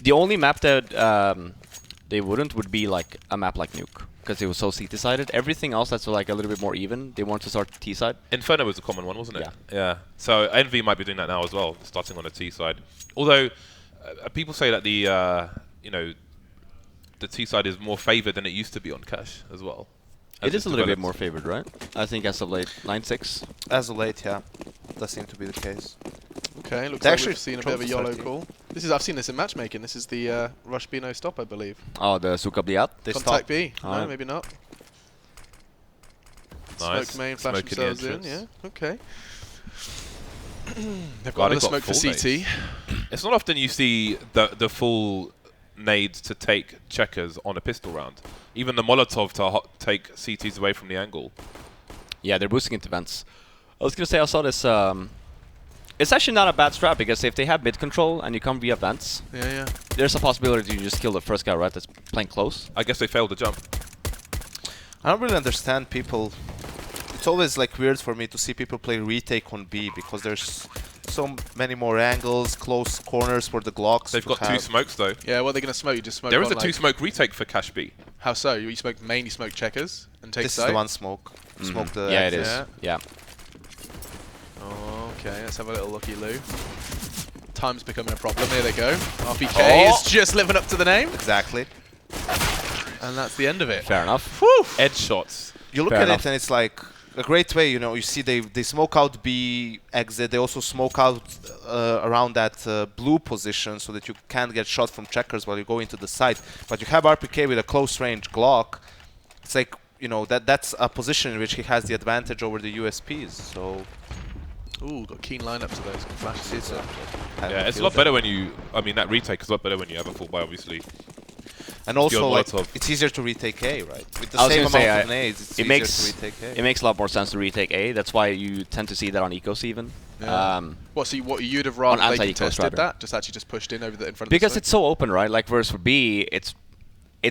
The only map that they wouldn't would be like a map like Nuke, because it was so C-decided. Everything else that's like a little bit more even, they want to start T-side. Inferno was a common one, wasn't it? Yeah. Yeah. So Envy might be doing that now as well, starting on the T side. Although people say that the the T side is more favored than it used to be on Cash as well. It is a little bit more favored, right? I think as of late, 9-6. As of late, yeah. Does seem to be the case. Okay, looks They like actually we've seen a bit of a YOLO 13. call. I've seen this in matchmaking. This is the Rush B no stop, I believe. Oh, the Sukab Diat. They Contact stop. B. Oh, No, yeah. maybe not. Nice. Smoke main, flash Smoke in the themselves in. entrance. Yeah, okay. They've Wow, got another they've got smoke for full CT. nades. It's not often you see the full nades to take checkers on a pistol round. Even the Molotov to take CTs away from the angle. Yeah, they're boosting into vents. I was gonna say I saw this. It's actually not a bad strat, because if they have mid control and you come via vents, Yeah. there's a possibility you just kill the first guy, right? That's playing close. I guess they failed the jump. I don't really understand people. It's always like weird for me to see people play retake on B, because there's so many more angles, close corners for the Glocks. They've to got two have. smokes though. Yeah, what are they going to smoke? You just smoke There is on, a like, two-smoke retake for Cash B. How so? You smoke main, you smoke checkers and take This site? is the one smoke. Smoke the Yeah, it exit. is. Yeah. Yeah. Oh, okay, let's have a little looky loo. Time's becoming a problem. Here they go. RPK is just living up to the name, Exactly. and that's the end of it. Fair enough. Whew. Edge shots. You look Fair at enough. it and it's like a great way, you know, you see they smoke out B exit, they also smoke out around that blue position so that you can't get shot from checkers while you go into the site. But you have RPK with a close range Glock. It's like, you know, that's a position in which he has the advantage over the USPs. So Ooh, got keen lineups of those flashes. it's Yeah, it's a lot better when you. I mean, that retake is a lot better when you have a full buy, obviously. And also, Your like, Molotov. it's easier to retake A, right? With the I was same gonna amount say, of nades, it's it easier makes to retake A. it makes a lot more sense to retake A. That's why you tend to see that on ecos even. Yeah. What you'd have rather On they anti-ecos contested rather. that? Just actually just pushed in over the in front of Because the it's so open, right? Like whereas for B, it's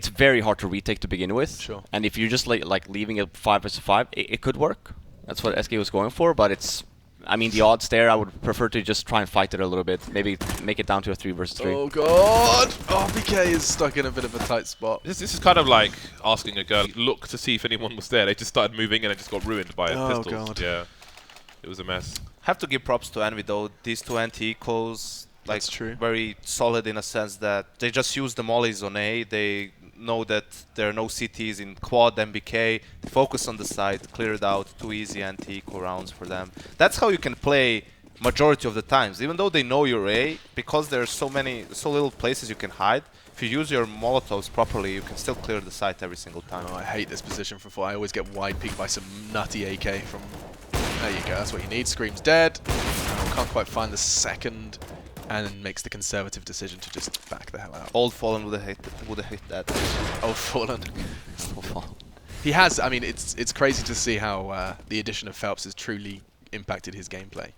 very hard to retake to begin with. Sure. And if you're just like leaving it 5 versus 5, it could work. That's what SK was going for, but it's. I mean, the odds there, I would prefer to just try and fight it a little bit. Maybe make it down to a 3 versus 3. Oh god! RPK is stuck in a bit of a tight spot. This is kind of like asking a girl look to see if anyone was there. They just started moving and it just got ruined by Oh, pistols. God. Yeah, it was a mess. Have to give props to Envy though. These two anti-ecos, like, That's true. very solid in a sense that they just use the mollies on A. They know that there are no CTs in quad MBK. Focus on the side, clear it out. 2 easy anti-eco rounds for them. That's how you can play majority of the times, even though they know you're A, because there's so little places you can hide. If you use your Molotovs properly, you can still clear the site every single time. Oh, I hate this position from 4. I always get wide peeked by some nutty AK from... There you go, that's what you need. Scream's dead. Oh, can't quite find the second, and makes the conservative decision to just back the hell out. Old Fallen would have hit that. Oh, Fallen. He has, I mean, it's crazy to see how the addition of Phelps has truly impacted his gameplay.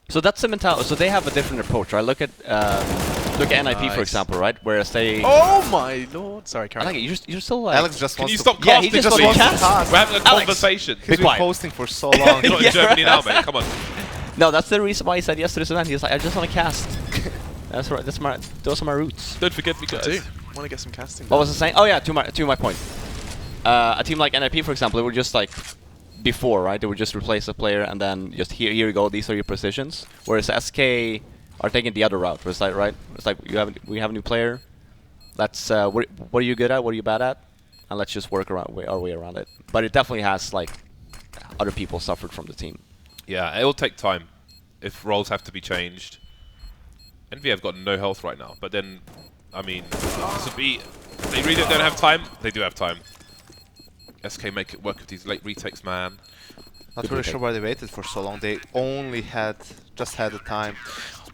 So that's the mentality. So they have a different approach, right? Look at NIP, for Nice. example, right? Whereas they... Oh my lord! Sorry, I Karen. like it. You're still like... Alex just Can wants you to stop Yeah, he casting, just please? wants to cast. We're having a Alex. conversation. He's Be been quiet. posting for so long. You're not in Yeah, Germany now, right. mate. Come on. No, that's the reason why he said yes to this event. He's like, I just want to cast. That's right. Those are my roots. Don't forget me, I guys. do. Want to get some casting. What was I saying? Oh yeah, to my point. A team like NIP, for example, it would just like before, right? They would just replace a player and then just here you go. These are your positions. Whereas SK are taking the other route. Where it's like it's like we have a new player. Let's what are you good at? What are you bad at? And let's just work our way around it. But it definitely has like other people suffered from the team. Yeah, it will take time if roles have to be changed. Envy have got no health right now, but then, I mean, this would be. They really don't have time. They do have time. SK make it work with these late retakes, man. Not really sure why they waited for so long. They only just had the time.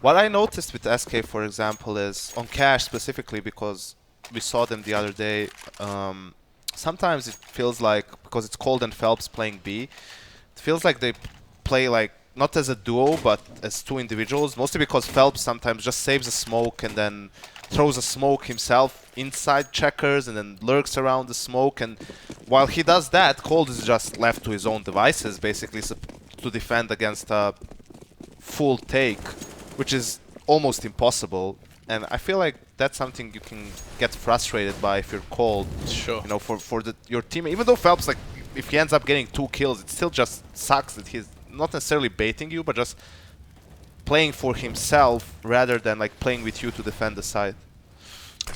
What I noticed with SK, for example, is on Cash specifically, because we saw them the other day. Sometimes it feels like, because it's Cold and Phelps playing B, it feels like they play like not as a duo but as 2 individuals. Mostly because Phelps sometimes just saves a smoke and then throws a smoke himself inside checkers and then lurks around the smoke. And while he does that, Cold is just left to his own devices, basically, to defend against a full take, which is almost impossible. And I feel like that's something you can get frustrated by if you're cold. Sure. You know, for your team. Even though Phelps, like, if he ends up getting 2 kills, it still just sucks that he's not necessarily baiting you, but just playing for himself rather than like playing with you to defend the side.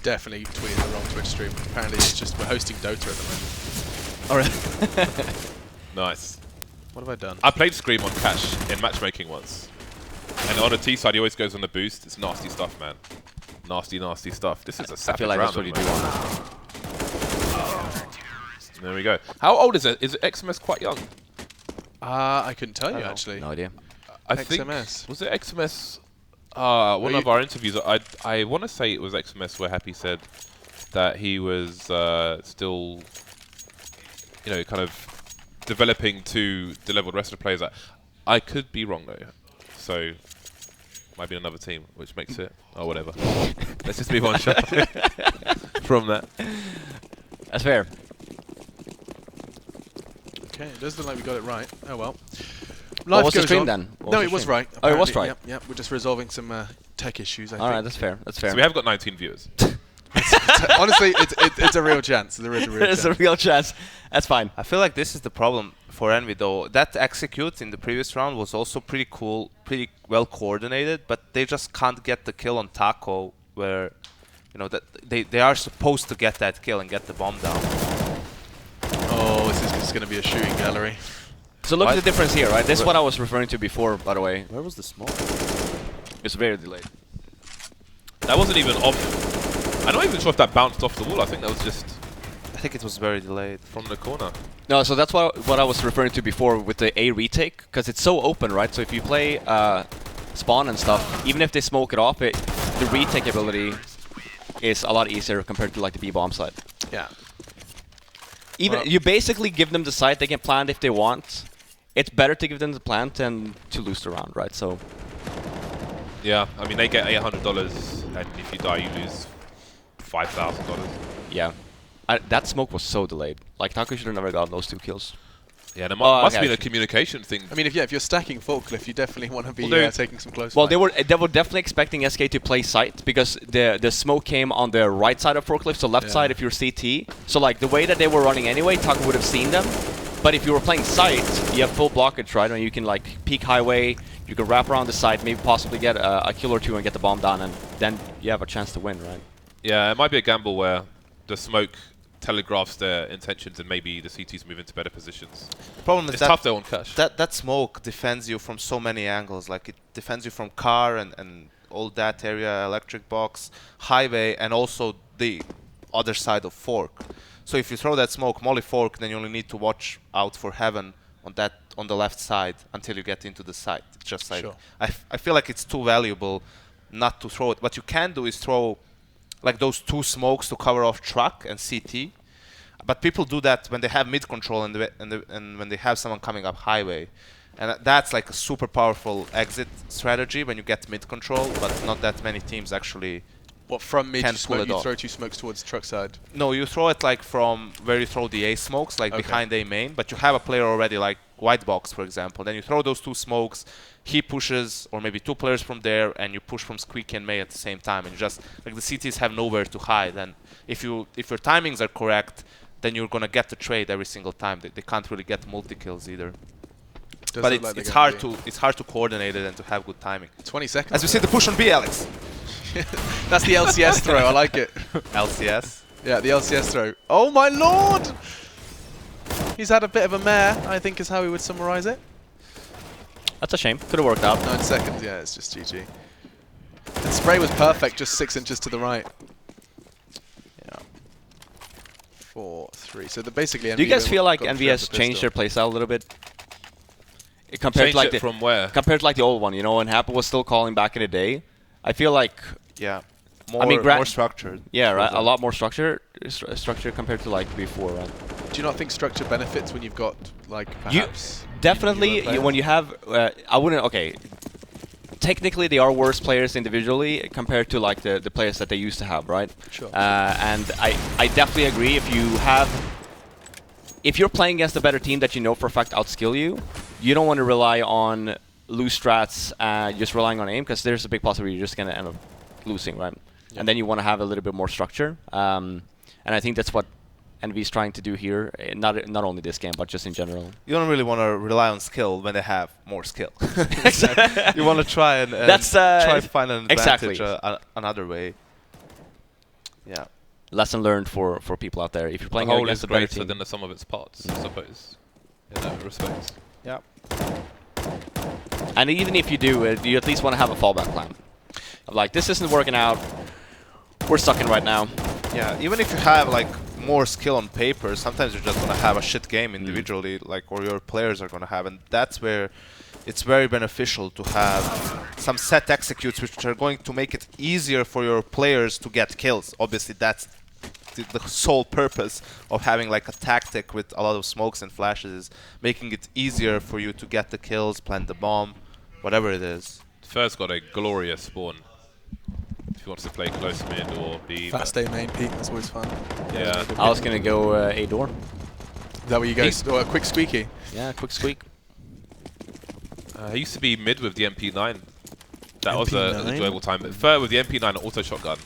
Definitely tweeted the wrong Twitch stream. Apparently it's just we're hosting Dota at the moment. Alright. Nice. What have I done? I played Scream on Cash in matchmaking once. And on a T side, he always goes on the boost. It's nasty stuff, man. Nasty, nasty stuff. This is a I savage feel like round. that's what you do on it. There we go. How old is it? Is XMS quite young? I couldn't tell you I don't know. actually. No idea. I think XMS. was it XMS? One you- of our interviews. I want to say it was XMS where Happy said that he was still, you know, kind of developing to the level the rest of the players at. I could be wrong though, so might be another team, which makes it whatever. Let's just move on from that. That's fair. Okay, it does look like we got it right. Oh well. What was the goes stream on. then? What No, was it the was stream? right. Oh, it was apparently. right. Yep, yep. We're just resolving some tech issues. I Alright, think. that's fair. That's fair. So we have got 19 viewers. Honestly, it's a real chance. There is a real There's a chance. real chance. That's fine. I feel like this is the problem for Envy though. That execute in the previous round was also pretty cool, pretty well coordinated, but they just can't get the kill on Taco where, you know, that they are supposed to get that kill and get the bomb down. Oh, this is just going to be a shooting gallery. So look at What? the difference here, right? This is what I was referring to before, by the way. Where was the smoke? It's very delayed. That wasn't even off. I'm not even sure if that bounced off the wall. I think that was just I think it was very delayed. from the corner. No, so that's what I was referring to before with the A retake, because it's so open, right? So if you play spawn and stuff, even if they smoke it off, the retake ability is a lot easier compared to like the B bomb side. Yeah. Even Well- you basically give them the site, they can plant if they want. It's better to give them the plant than to lose the round, right? So Yeah, I mean they get $800, and if you die, you lose $5,000. yeah, that smoke was so delayed. Like Taco should have never gotten those 2 kills. Yeah, there Oh, must okay. be a communication thing. I mean, if you're stacking Forklift, you definitely want to be Well, taking some close. Well, fire. they were definitely expecting SK to play site because the smoke came on the right side of forklift, so left Yeah. side if you're CT. So like the way that they were running anyway, Taco would have seen them. But if you were playing site, you have full blockage, right? And you can like peek highway, you can wrap around the site, maybe possibly get a kill or 2 and get the bomb down, and then you have a chance to win, right? Yeah, it might be a gamble where the smoke telegraphs their intentions and maybe the CTs move into better positions. Problem is It's that tough though on Cash. that smoke defends you from so many angles. Like it defends you from car and all that area, electric box, highway, and also the other side of fork. So if you throw that smoke molly fork, then you only need to watch out for heaven on the left side until you get into the site. It's just like Sure. I feel like it's too valuable not to throw it. What you can do is throw like those 2 smokes to cover off truck and CT. But people do that when they have mid control and when they have someone coming up highway. And that's like a super powerful exit strategy when you get mid control, but not that many teams actually. What, from mid, Can't you, pull it you off. throw 2 smokes towards truck side. No, you throw it like from where you throw the A smokes, like Okay. behind A main, but you have a player already, like white box, for example. Then you throw those 2 smokes, he pushes, or maybe 2 players from there, and you push from Squeak and May at the same time. And you just like the CTs have nowhere to hide. And if your timings are correct, then you're gonna get the trade every single time. They can't really get multi kills either. Does But look like it's they're hard gonna to coordinate it and to have good timing. be 20 seconds. As we see the push on B, Alex. That's the LCS throw. I like it. LCS. Yeah, the LCS throw. Oh my lord! He's had a bit of a mare, I think is how we would summarize it. That's a shame. Could have worked out. 9 seconds, yeah, it's just GG. And spray was perfect, just 6 inches to the right. Yeah. 4, 3. So basically, Do you guys NVIDIA feel like got EnVyUs through has the changed their pistol. playstyle a little bit? Compared Change to like it from where? compared to like the old one, you know, when Happy was still calling back in the day. I feel like Yeah. More structured. yeah, right, a lot more structure compared to like before, right? Do you not think structure benefits when you've got, like, You perhaps... definitely players? when you have I wouldn't okay. Technically, they are worse players individually compared to like the players that they used to have, right? Sure. And I definitely agree. If you're playing against a better team that you know for a fact outskill you, you don't want to rely on loose strats, just relying on aim, because there's a big possibility you're just gonna end up losing, right? And then you want to have a little bit more structure. And I think that's what EnVy is trying to do here. Not only this game, but just in general. You don't really want to rely on skill when they have more skill. You want to try and try to find an advantage another way. Yeah. Lesson learned for people out there. If you're playing the whole against is a better greater team, than the sum of its parts, I suppose, in that respect. Yeah. and even if you do, you at least want to have a fallback plan. Of like, this isn't working out. We're sucking right now. Yeah. Even if you have like more skill on paper, sometimes you're just gonna have a shit game individually, like, or your players are gonna have, and that's where it's very beneficial to have some set executes which are going to make it easier for your players to get kills. Obviously, that's the sole purpose of having like a tactic with a lot of smokes and flashes, is making it easier for you to get the kills, plant the bomb, whatever it is. First got a glorious spawn. If he wants to play close mid or B. Fast A main peak, that's always fun. Yeah. I was gonna go A door. Is that where you go? Oh, a quick squeaky. Yeah, quick squeak. He used to be mid with the MP9. That was an MP9? enjoyable time. But third with the MP9 auto shotgun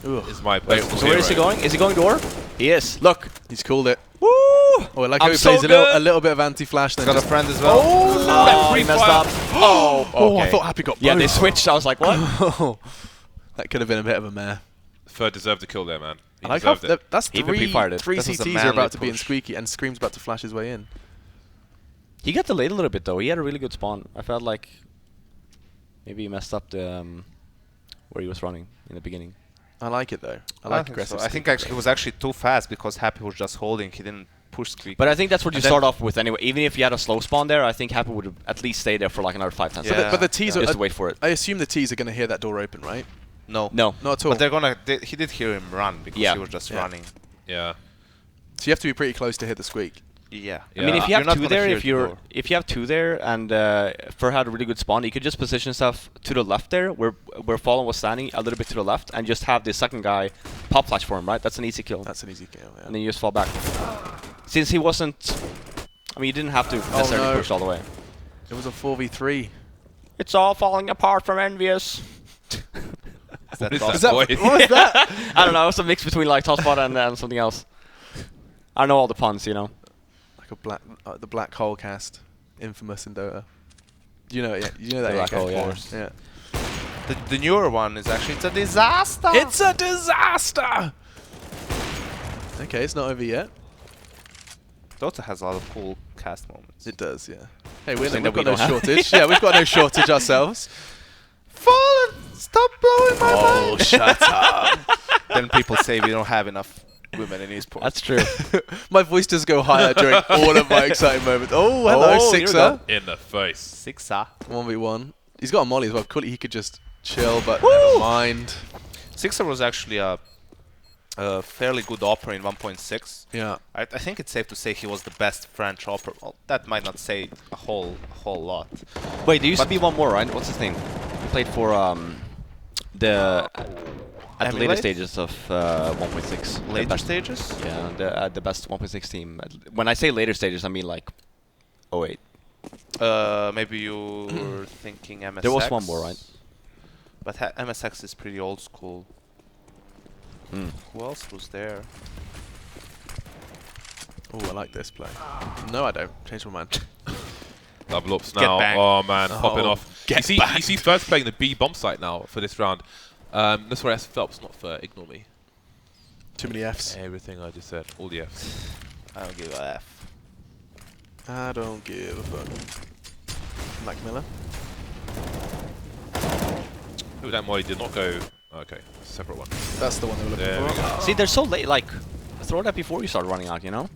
Ugh. is my Wait, personal so where is he hero. going? Is he going door? He is. Look. He's called it. Woo! Oh, I like how I'm he so plays good. a little bit of anti-flash. Then Got a just friend as well. Oh, Oh, that he free messed fire. up. Oh, Oh, okay. I thought Happy got both. Yeah, they switched. I was like, what? That could have been a bit of a mare. Third deserved the kill there, man. He I like how deserved it. that's He even three pre-fired it. three This was a CTs are manly about to be in push. squeaky, and Scream's about to flash his way in. He got delayed a little bit though. He had a really good spawn. I felt like maybe he messed up the where he was running in the beginning. I like it though. I I like think aggressive. so. I think squeak. actually he was actually too fast because Happy was just holding. He didn't push Squeak. But I think that's what you And then- start off with anyway. Even if you had a slow spawn there, I think Happy would at least stay there for like another 5-10 Yeah. seconds. But the T's Just are. to wait for it. I assume the T's are going to hear that door open, right? No. No. Not at all. But they're gonna. He did hear him run because Yeah. he was just Yeah. running. Yeah. So you have to be pretty close to hit the squeak. Yeah. I mean, if you You're have not two gonna there, hear if the you're door. if you have two there, and Fur had a really good spawn, you could just position yourself to the left there, where Fallen was standing, a little bit to the left, and just have the second guy pop flash for him. Right, that's an easy kill. That's an easy kill. Yeah. And then you just fall back. Since he wasn't, I mean, you didn't have to necessarily no. push all the way. It was a 4v3. It's all falling apart from EnVyUs. Is that What is awesome? that, Is that, boy? what was that? I don't know. It's a mix between like Tosspot and something else. I know all the puns, you know. Like a black, the black hole cast, infamous in Dota. You know it, yeah. You know that. The black AK? hole, yeah. Of course. Yeah. The newer one is actually it's a disaster. It's a disaster. Okay, it's not over yet. Dota has a lot of cool cast moments. It does, yeah. Hey, Something we've that we got no don't have. shortage. Yeah, we've got no shortage ourselves. Fallen, stop blowing my Oh, mind. shut up. Then people say we don't have enough women in esports. That's true. My voice does go higher during all of my exciting moments. Oh, hello, Oh, here we Sixer. In the face. 6-a. 1v1. He's got a molly as well. Cool, he could just chill, but Woo! never mind. 6-a was actually a fairly good opera in 1.6. Yeah. I think it's safe to say he was the best French opera. Well, that might not say a whole lot. Wait, there used to But- be one more, right? What's his name? He played for the at the later Emulate? stages of 1.6. The Later best- stages? Yeah, the best 1.6 team. When I say later stages, I mean like 08. Maybe you were thinking MSX. There was one more, right? But MSX is pretty old school. Hmm. Who else was there? Oh, I like this play. No, I don't. Change my mind. Double ups Get now. banged. Oh man, popping Oh, off. get You see first playing the B bomb site now for this round. That's where S Phelps, not for ignore me. Too many Fs. Everything I just said, all the Fs. I don't give a F. I don't give a fuck. Mac Miller. Who that Molly did not go. Okay, separate one. That's the one they were looking There we for. go. See, they're so late. Like, throw that before you start running out, you know.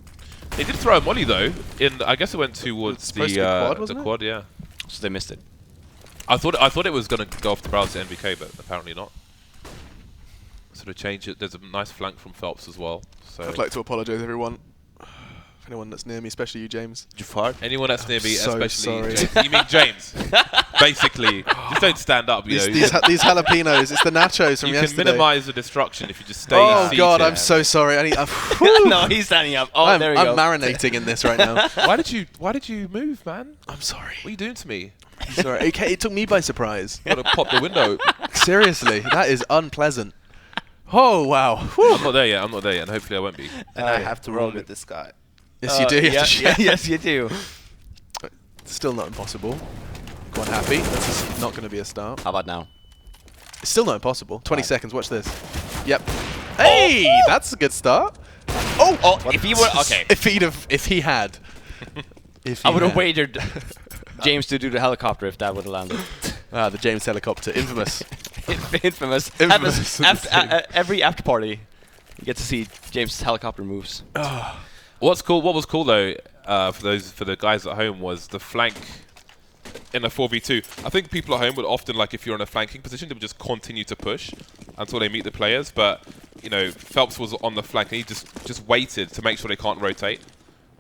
They did throw a Molly though. In I guess it went towards It's the supposed to be quad, wasn't it? quad, yeah. So they missed it. I thought it was gonna go off the barrel to NVK, but apparently not. Sort of change it. There's a nice flank from Phelps as well. So I'd like to apologise, everyone. If anyone that's near me, especially you, James. Jafar. anyone that's near me, so especially sorry. James. You mean James? Basically, just don't stand up. You know, These jalapenos, it's the nachos from you yesterday. can minimise the destruction if you just stay Oh seated. god, I'm so sorry. I need. No, he's standing up. Oh, I'm, there we I'm go. marinating in this right now. Why did you move, man? I'm sorry. What are you doing to me? Sorry. Okay, it took me by surprise. You gotta pop the window. Seriously, that is unpleasant. Oh, wow. Whew. I'm not there yet. I'm not there yet, and hopefully I won't be. And I have to roll with this guy. Yes, you do. You have to share. yes, you do. Still not impossible. Quite happy. That's not going to be a start. How about now? It's still not impossible. 20 Right. seconds. Watch this. Yep. Hey, that's a good start. Oh, if he were okay, If he had. I would have wagered James to do the helicopter if that would have landed. The James helicopter, infamous. Infamous. Infamous. Every after party, you get to see James' helicopter moves. What's cool? What was cool though, for the guys at home, was the flank in a 4v2. I think people at home would often, like, if you're in a flanking position, they would just continue to push until they meet the players. But you know, Phelps was on the flank and he just waited to make sure they can't rotate,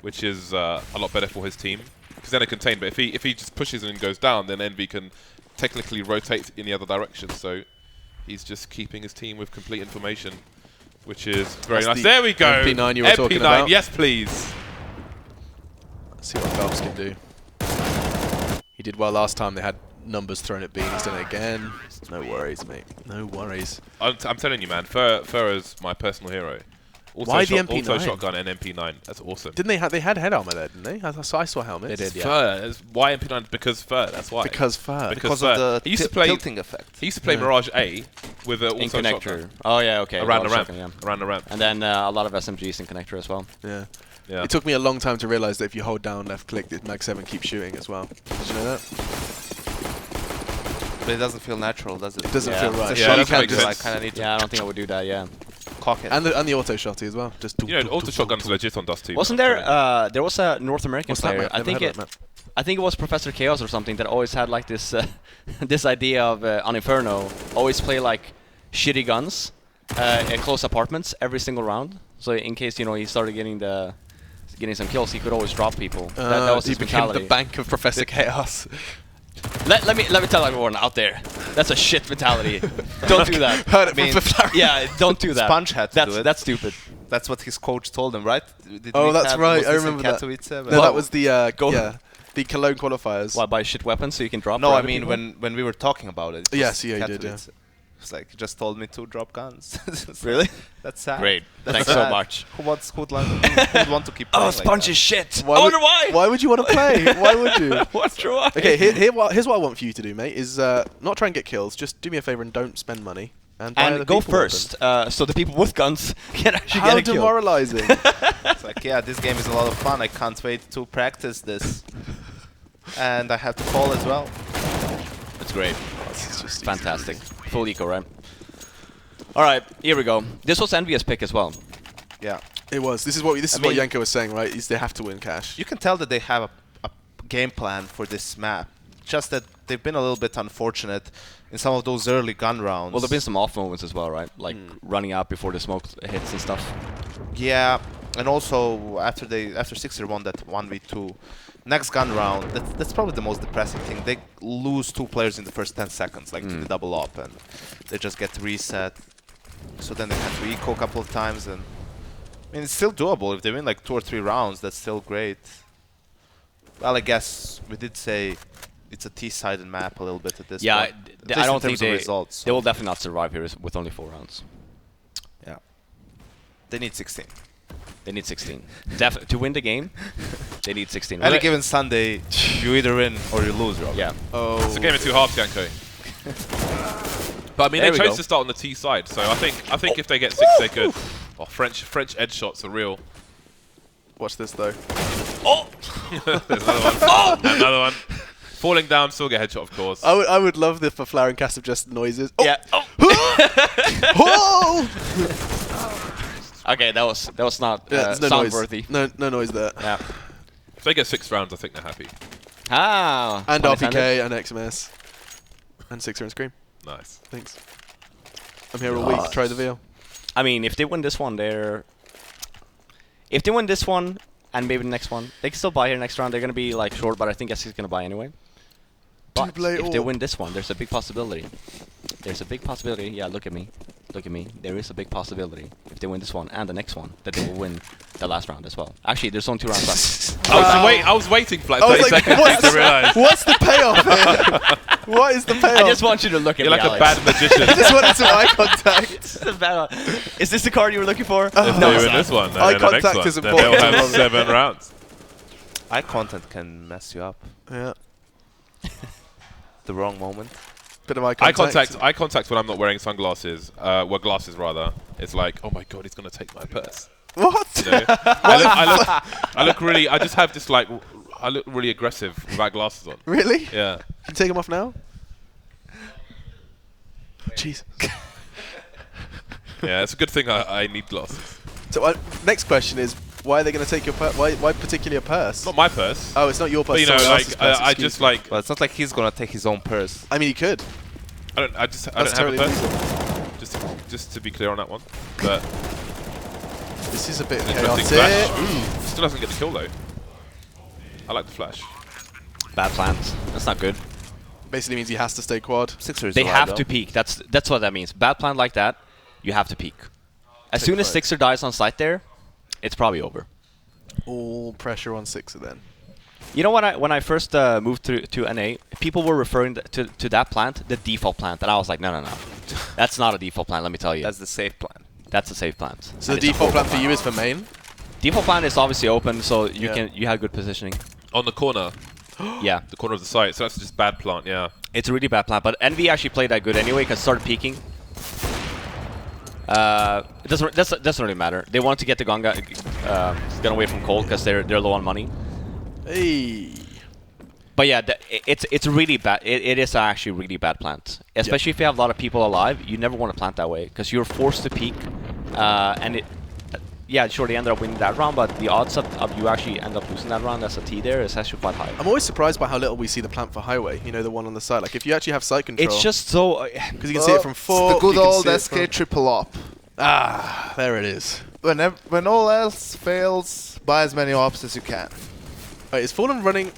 which is a lot better for his team because then they contain. But if he just pushes and goes down, then Envy can technically rotate in the other direction. So he's just keeping his team with complete information, which is very That's nice. the There we go. MP9 you were talking MP9, about. yes please. Let's see what Phelps can do. He did well last time. They had numbers thrown at B. He's done it again. No worries, mate. No worries. I'm telling you, man. Fur is my personal hero. Also Why the MP9? Auto shotgun and MP9. That's awesome. Didn't they? They had head armor there, didn't they? I saw helmets. They did, yeah. Fur. Why MP9? Because Fur. That's why. Because fur. Because Fur. of the He used to play. tilting effect. He used to play Yeah. Mirage A with an In auto connector. shotgun Oh yeah, okay. around the Well, ramp. shotgun, yeah. Around the ramp. And then a lot of SMGs in connector as well. Yeah. Yeah. It took me a long time to realize that if you hold down left click, the Mag 7 keeps shooting as well. Did you know that? But it doesn't feel natural, does it? It doesn't Yeah. feel right. It's a Yeah, shot that's you makes can't sense. just kind of need to Yeah, I don't think I would do that. Yeah. cock it. And the auto shotty as well. Just You know, auto shotgun's legit on Dust 2. Wasn't there? There was a North American What's that player. map? I Never think heard it. of that map. I think it was Professor Chaos or something that always had like this this idea of on Inferno always play like shitty guns in close apartments every single round. So in case he started getting some kills, he could always drop people. That was he his became mentality. the bank of Professor Chaos. Let me tell everyone out there, that's a shit mentality. Don't do that. Heard it I mean, from Flurry. Yeah, don't do that. Sponge had to do it. That's stupid. That's what his coach told him, right? Did Oh, we that's have- right. was I this in remember that. Katowice? No, Well, that was the Go. the Cologne qualifiers. Why buy shit weapons so you can drop? No, for I other mean people? when we were talking about it. it Yes, was yeah, you did, Katowice. It's like he just told me to drop guns. It's Really? like, that's sad. Great. That's Thanks so sad. much. Who'd want to keep? Oh, playing Sponge like is shit. Why I would- wonder why. Why would you want to play? Why would you? Wonder why. Okay, here's what I want for you to do, mate. Is not try and get kills. Just do me a favor and don't spend money. And buy other And go people first, so the people with guns can actually How get a kill. demoralizing. that? It's like, yeah, this game is a lot of fun. I can't wait to practice this. And I have to call as well. It's great. It's just Fantastic. Full eco, right? All right, here we go. This was EnVyUs pick as well. Yeah. It was. This is what I mean- Yanko was saying, right? Is they have to win cash. You can tell that they have a game plan for this map. Just that they've been a little bit unfortunate in some of those early gun rounds. Well, there've been some off moments as well, right? Like running out before the smoke hits and stuff. Yeah, and also after Sixer won that 1v2, next gun round, that's probably the most depressing thing. They lose 2 players in the first 10 seconds, like to the double up, and they just get reset. So then they have to eco a couple of times, and I mean it's still doable if they win like 2 or 3 rounds. That's still great. Well, I guess we did say it's a T-sided map a little bit at this Yeah, point. At I least in don't think terms of they results. they will definitely not survive here with only 4 rounds. Yeah, they need 16. They need 16. To win the game, they need 16. Any Right? given Sunday, you either win or you lose, Rob. Yeah. Oh. It's a game of 2 halves, Yanko. But I mean, There they we chose go. to start on the T side, so I think if they get 6, they're good. Oh, French edge shots are real. Watch this though. Oh! There's another one. And another one. Falling down, still get headshot, of course. I would love the for Flower and Cast of just noises. Oh. Yeah. Whoa! Okay, that was not Yeah, there's no sound noise. worthy. No noise there. Yeah. If they get 6 rounds, I think they're happy. Ah. And pun RPK intended. and XMS. And Sixer and Scream. Nice. Thanks. I'm here all week to try the VL. I mean, if they win this one, if they win this one and maybe the next one, they can still buy here next round. They're gonna be like short, but I think SK is gonna buy anyway. But play if they all. win this one, there's a big possibility. There's a big possibility. Yeah, look at me. Look at me. There is a big possibility if they win this one and the next one that they will win the last round as well. Actually, there's only 2 rounds left. I was waiting for like I was 30 like, seconds to realize. what's the payoff here? What is the payoff? I just want you to look at You're me, like a Alex. bad magician. I just wanted some eye contact. This is a bad one. Is this the card you were looking for? If they win this one, Eye then the next contact one, is then they'll important. have 7 rounds. Eye contact can mess you up. Yeah. The wrong moment. Bit of eye contact. Eye contact when I'm not wearing sunglasses, well, glasses rather. It's like, oh my god, he's gonna take my purse. What? You know? I look really. I just have this like. I look really aggressive without glasses on. Really? Yeah. Can you take them off now? Jeez. Yeah, it's a good thing I need glasses. So next question is, why are they going to take your purse? Why particularly a purse? Not my purse. Oh, it's not your purse. But you know, someone like else's purse, I excuse just me. like. Well, it's not like he's gonna take his own purse. I mean, he could. I don't That's have totally a purse. Just to be clear on that one. But This is a bit interesting chaotic. flash. Still doesn't get the kill though. I like the flash. Bad plans. That's not good. Basically means he has to stay quad. Sixers. They alive, have though. to peek. That's what that means. Bad plan like that, you have to peek. As soon as fight. Sixer dies on site there, it's probably over. All pressure on Sixer then. You know, when I first moved to NA, people were referring to that plant, the default plant, and I was like, no. That's not a default plant, let me tell you. That's the safe plan. That's a safe plant. So And the it's a default plan horrible for you is for main? Default plan is obviously open, so Yeah. you have good positioning. On the corner. Yeah. The corner of the site. So that's just bad plant. Yeah. It's a really bad plant, but Envy actually played that good anyway because started peeking. It doesn't really matter. They wanted to get the gun away from Cold because they're low on money. Hey. But yeah, it's really bad. It is actually really bad plant, especially if you have a lot of people alive. You never want to plant that way because you're forced to peek, and it. Yeah, sure, they ended up winning that round, but the odds of you actually end up losing that round as a T there is actually quite high. I'm always surprised by how little we see the plant for highway. You know, the one on the side. Like, if you actually have sight control. It's just so. Because you can see it from It's 4. the good you can old see it SK from- triple op. Ah, there it is. When all else fails, buy as many ops as you can. Wait, is Fallen running?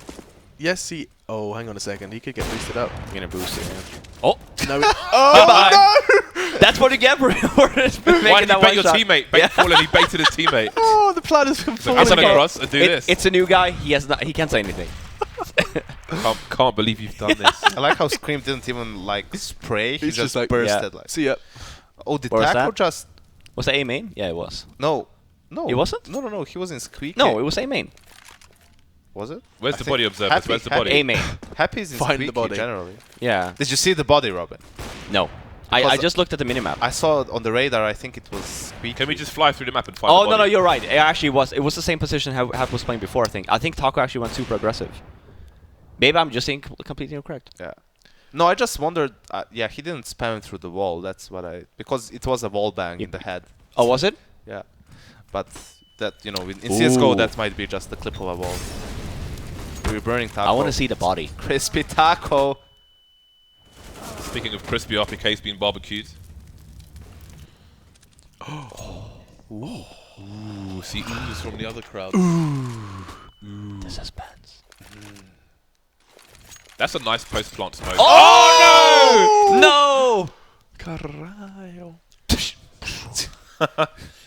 Yes, he... Oh, hang on a second. He could get boosted up. I'm gonna boost it. Man. Oh, No. bye-bye. no! That's what you get for making Why did you that bait one your shot. teammate? Bait Fallen, he baited his teammate. Oh, the plan has So fallen I'm gonna again. cross and do this. It's a new guy. He can't say anything. Can't believe you've done this. I like how Scream didn't even like spray. He He's just just like, bursted yeah. like. See ya. Oh, did Where was Taco that? just? Was that A main? Yeah, it was. No. It wasn't? No. He was in Squeak. No, it was A main. Was it? Where's I the think body observers? Happy- Where's the Happy- body? A main. Happy's in Find the Squeaky body. generally. Yeah. Did you see the body, Robin? No. I Because just looked at the minimap. I saw it on the radar. I think it was Squeaky. Can we just fly through the map and find Oh the no, body? you're right. It actually was. It was the same position Hap was playing before. I think Taco actually went super aggressive. Maybe I'm just completely incorrect. Yeah. No, I just wondered. Yeah, he didn't spam through the wall. That's what because it was a wall bang in the head. Oh, was it? Yeah. But that in CS:GO Ooh. that might be just the clip of a wall. We're burning Taco. I want to see the body. Crispy Taco. Speaking of crispy after K's been barbecued. Ooh, see oohs from the other crowd. The suspense. That's a nice post plant smoke. Oh, no! Caralho.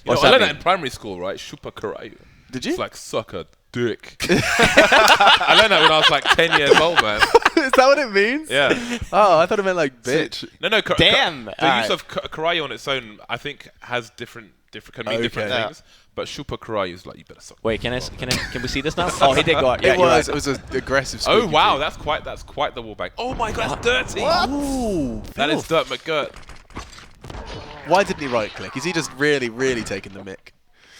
You know, What's I that learned that mean? in primary school, right? Chupa karayu. Did you? It's like suck a dick. I learned that when I was like 10 years old, man. Is that what it means? Yeah. Oh, I thought it meant like bitch. No. Damn! The Alright. use of karayu on its own, I think, has can mean different Okay. things. But chupa karayu is like you better suck. Wait, can we see this now? Oh, he did go out. Yeah, It you're was. right. It was an aggressive. Oh squeaky wow, peak. that's quite the wall bang. Oh my god, that's dirty. Ooh, That is dirt McGirt. Why didn't he right click? Is he just really, really taking the mick?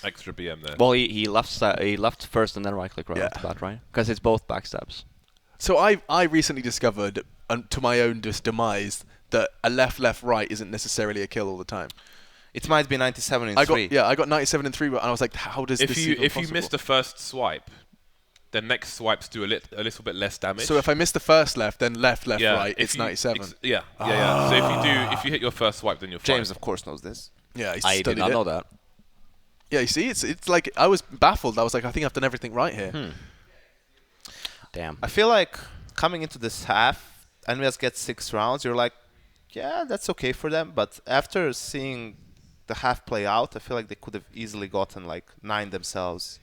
Extra BM there. Well, he left first and then right click right Yeah. after that, right? Because it's both backstabs. So I recently discovered, to my own demise, that a left right isn't necessarily a kill all the time. It might be 97 in I 3. got 97 and 3, and I was like, how does if this you even if you possible? miss the first swipe, then next swipes do a little bit less damage. So if I miss the first left, then left, yeah, right, if it's you- 97. Yeah. So if you hit your first swipe, then you're fine. James, of course, knows this. Yeah, he I did studied not it. know that. Yeah, you see, it's like I was baffled. I was like, I think I've done everything right here. Damn. I feel like coming into this half, NVS gets 6 rounds. You're like, yeah, that's okay for them. But after seeing the half play out, I feel like they could have easily gotten like 9 themselves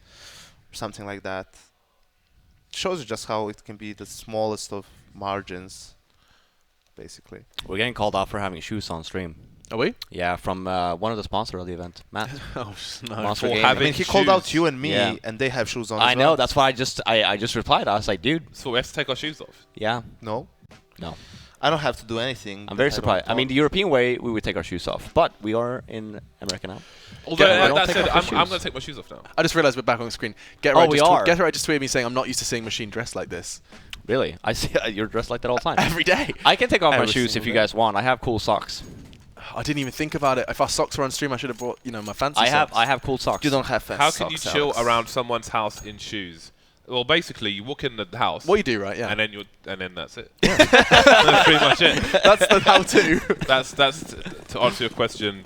or something like that. Shows you just how it can be the smallest of margins. basically. We're getting called out for having shoes on stream. Are we? Yeah, from one of the sponsors of the event, Matt. Oh no. Monster For Gaming. I having mean, he called out shoes. you and me, Yeah. and they have shoes on. I as know. well. That's why I just replied. I was like, dude, So we have to take our shoes off. yeah, No, no. I don't have to do anything. I'm that very I don't surprised. I mean, the want. European way, we would take our shoes off, but we are in America now. Although Yeah, we don't that take said, off I'm the going shoes. to take my shoes off now. I just realised we're back on the screen. Get Oh, right. we are. Get right. Just tweeted me saying I'm not used to seeing Machine dressed like this Really, I see you're dressed like that all the time. every day. I can take off my Every shoes if single you day. guys want. I have cool socks. I didn't even think about it. If our socks were on stream, I should have brought my fancy I socks. have cool socks. You don't have fancy How can you socks, chill Alex. around someone's house in shoes? Well, basically, you walk in the house, What you do, right? Yeah. and then that's it. That's pretty much it. That's the how-to. That's to answer your question.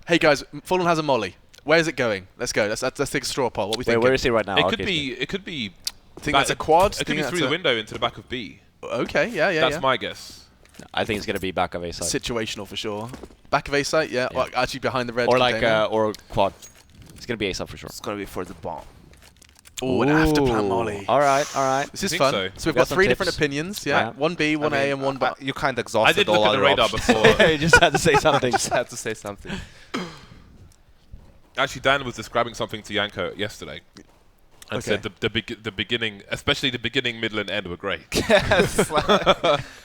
Hey guys, Fallen has a molly. Where is it going? Let's go. Let's take a straw poll. What we Wait, think? where is he right now? It Okay, could be. It could be. Think that's a quad? It could Think be that's through the a- window into the back of B. Okay. Yeah. That's Yeah. my guess. I think it's gonna be back of A side, Situational for sure. Back of A site. Yeah. Yeah. Well, actually behind the red. or like container. or quad. It's gonna be A side for sure. It's gonna be for the bomb. Oh, an after plan molly. All right, all right. This is think fun. so? So we've Got got some 3 tips. different opinions. Yeah. Yeah. One B, one A, and one B. You kind of exhausted I did all look at the other radar options. before. you just had to say something. Just had to say something. Actually, Dan was describing something to Yanko yesterday, and Okay. said the beginning, especially the beginning, middle, and end were great. Yes.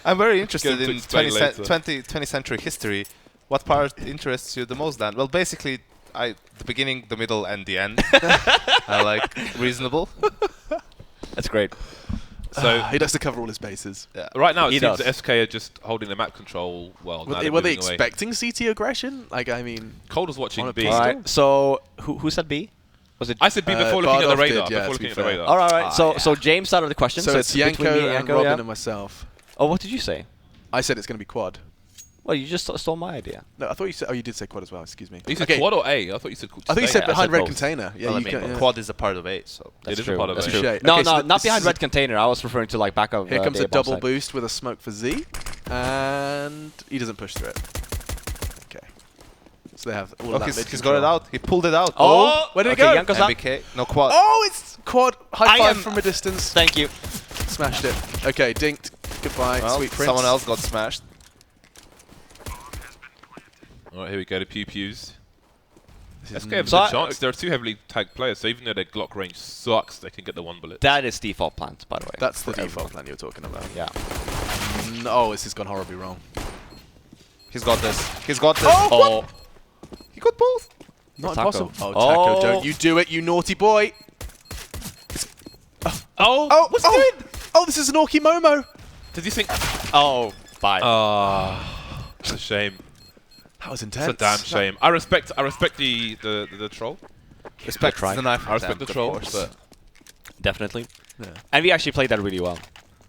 I'm very interested Going to in explain 20th century history. What part interests you the most, Dan? Well, basically, the beginning, the middle, and the end. I like reasonable. That's great. So He does to cover all his bases. right now, it He seems does. that SK are just holding the map control well. now they're Were they moving away. expecting CT aggression? Like, I mean, Cold was watching On a B. pistol? All right. So who said B? Was it? I said B before looking at the Bardov radar. did, yeah, before to be looking at the fair. radar. all right, all right. So yeah. so James started the question. so it's between Yanko me and Yanko, Robin yeah. and myself. Oh, what did you say? I said it's going to be quad. Well, you just stole my idea. No, I thought you said. Oh, you did say quad as well. Excuse me. You said Okay. quad or A? I thought you said. I thought you said I behind said red both. container. Yeah, Well, I you mean, can, yeah. quad is a part of A, so That's is a true. part of That's it. true. Touche. No, Okay, so no, not this behind is red container. I was referring to like back of. Here comes the a bomb double site. boost with a smoke for Z, and he doesn't push through it. Okay. So they have all oh, of that he's mid-control. got it out. He pulled it out. Oh, where did it okay, go? Yanko's up. MBK. No quad. Oh, it's quad. High I five am- from a distance. Thank you. Smashed it. Okay, dinked. Goodbye, Well, sweet prince. someone else got smashed. All right, here we go. The pew pews. SK have a So good chance. There are 2 heavily tagged players, so even though their Glock range sucks, they can get the 1 bullet. That is default plant, by the way. That's the for default everyone. plan you're talking about. Yeah. No, this has gone horribly wrong. He's got this. He's got this. Oh, He got both. Not Taco. impossible. Oh, Taco, Oh. don't you do it, you naughty boy. oh, Oh, what's he doing? Oh, this is an Orky Momo. Did you think? oh, bye. It's a shame. That was intense. It's a damn shame. I respect the troll. Respect try. the knife. I respect the attempt, of troll, course. but Definitely. Yeah. And we actually played that really well.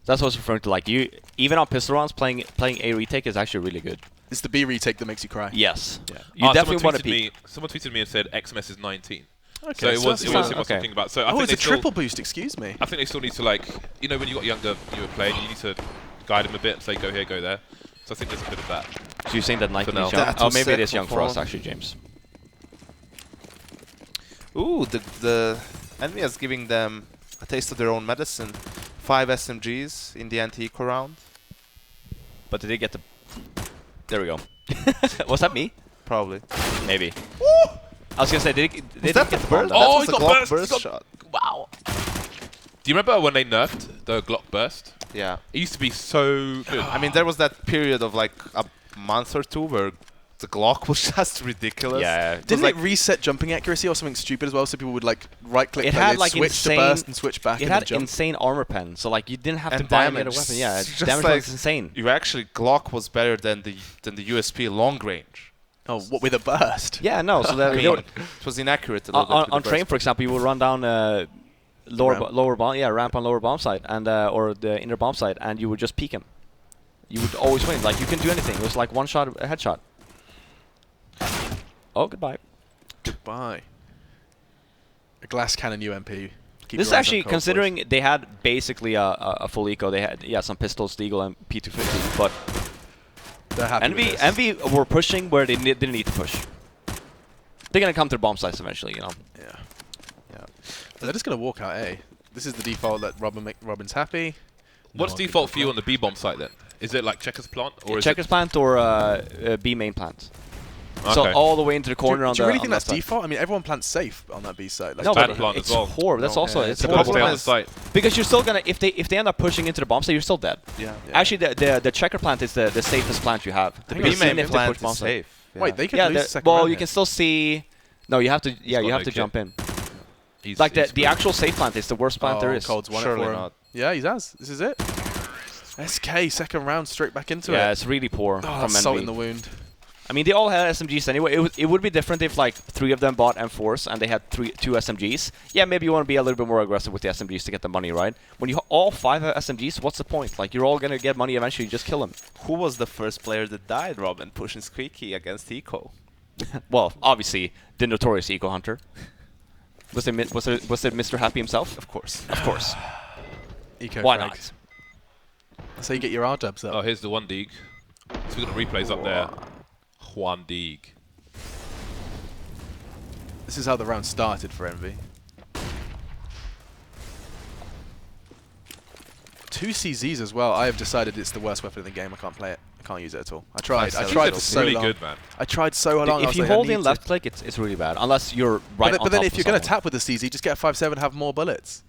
That's what I was referring to. Like you, even on pistol rounds, playing a retake is actually really good. It's the B retake that makes you cry. Yes. Yeah. You definitely want to someone tweeted peek. me. Someone tweeted me and said XMS is 19. Okay, So it was that's him fine. I was Okay. talking about. So I Oh, think it's they a still, triple boost. Excuse me. I think they still need to, like, you know, when you got younger, you were playing, you need to guide them a bit and say go here, go there. So I think there's a bit of that. So you're saying that 19 now. is young? That Oh, was maybe it sick is young for us, perform. actually, James. Ooh, the enemy is giving them a taste of their own medicine. 5 SMGs in the anti-eco round. But did they get the... There we go. Was that me? Probably. Maybe. I was going to say, did they Is that get the the bomb burst? down? Oh, That was he a got Glock burst, he burst got- shot. Wow. Do you remember when they nerfed the Glock burst? Yeah. It used to be so good. I mean, there was that period of like a month or two where the Glock was just ridiculous. Yeah. Didn't like- it reset jumping accuracy or something stupid as well? So people would like right click, It like, had, they'd like, switch insane- to burst and switch back It and had then jump. insane armor pen, so like you didn't have And to buy any other damage. weapon. Yeah, Just damage like- was insane. You actually Glock was better than the USP long range. Oh, what with a burst? Yeah, no. So that I mean, they would- it was inaccurate a little bit. with the on train, burst. for example, you would run down lower Ramp. lower bomb, yeah, ramp on lower bomb side, and or the inner bomb side, and you would just peek him. You would always win. Like you can do anything. It was like one shot, a headshot. Oh, goodbye. Goodbye. A glass cannon UMP. Keep This is your eyes actually on cold, considering boys. they had basically a full eco. They had some pistols, Deagle, and P250, but They're happy with this. Envy were pushing where they didn't need to push. They're gonna come to the bomb sites eventually, you know. Yeah. Yeah. They're just gonna walk out A. This is the default that Robin's happy. What's one can default for you complain. on the B bomb site then? Is it like checkers plant or is Checkers plant or B main plant. it? So Okay. all the way into the corner on Do you the really on think that that's side. default? I mean, everyone plants safe on that B side. Like No, bad but plant as it's well. horrible. That's No, also yeah, it's it's People stay horrible. on the site. Because you're still gonna if they end up pushing into the bomb site, you're still dead. Yeah. Actually, the checker plant is the safest plant you have. The Because B main even if they plant push bomb is site- safe. Yeah. Wait, they could Yeah, lose the- the second well, round you here. can still see. No, you have to. Yeah, got you have no to kit. jump in. He's- Like he's the actual safe plant is the worst plant there is. Cold's won it Surely for him. not. Yeah, he has. This is it. SK, second round, straight back into Yeah, it. it's really poor Oh, from that's salt in EnVy. the wound. I mean, they all had SMGs anyway. It would be different if like 3 of them bought M4s and they had 2 SMGs. Yeah, maybe you want to be a little bit more aggressive with the SMGs to get the money, right? When you all 5 have SMGs, what's the point? Like, you're all gonna get money eventually. Just kill them. Who was the first player that died, Robin, pushing Squeaky against Eco? Well, obviously, the notorious Eco Hunter. Was it Mr. Happy himself? Of course. Of course. Eco Why frag. not? That's how you get your R-dubs up. Oh, here's the one dig. So we've got replays up there. Juan dig. This is how the round started for EnVy. 2 CZs as well. I have decided it's the worst weapon in the game. I can't play it. I can't use it at all. I tried. I tried for It's so really long. good, man. I tried so long. I If was you like, I hold need in to- left click, it's really bad. Unless you're right on But then top if of you're going to someone. tap with the CZ, just get a 5.7, have more bullets.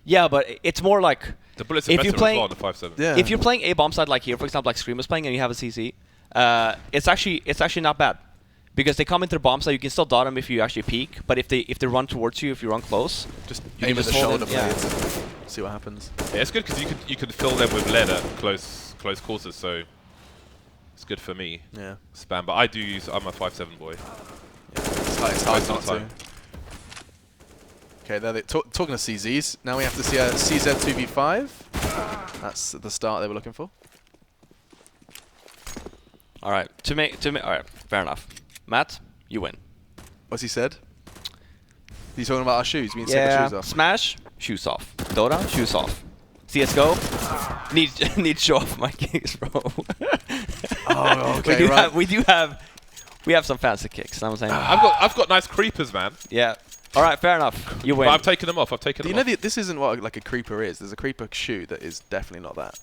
Yeah, but it's more like The bullets are If better you're as playing- well on the 5.7. Yeah. if you're playing a bomb side like here, for example, like Scream is playing, and you have a CC, it's actually not bad. Because they come into the bomb side, you can still dot them if you actually peek. But if they run towards you, if you run close, Just You aim can at the just hold shoulder it, yeah. blades. See what happens. Yeah, it's good because you can fill them with lead at close quarters, so it's good for me. Yeah. Spam, but I do use. I'm a 5.7 boy. It's hard Most not of the to. time. Okay, there talking of CZs, now we have to see a CZ2v5. That's the start they were looking for. all right. All right, fair enough. Matt, you win. What's he said? He's talking about our shoes. We need to take our shoes off. Smash, shoes off. Dota, shoes off. CS:GO, need to show off my kicks, bro. Oh, okay, right. We have some fancy kicks. I'm saying. I've got nice creepers, man. Yeah. All right, fair enough. You win. But I've taken them off. I've taken Do them you off. know this isn't what like a creeper is? There's a creeper shoe that is definitely not that.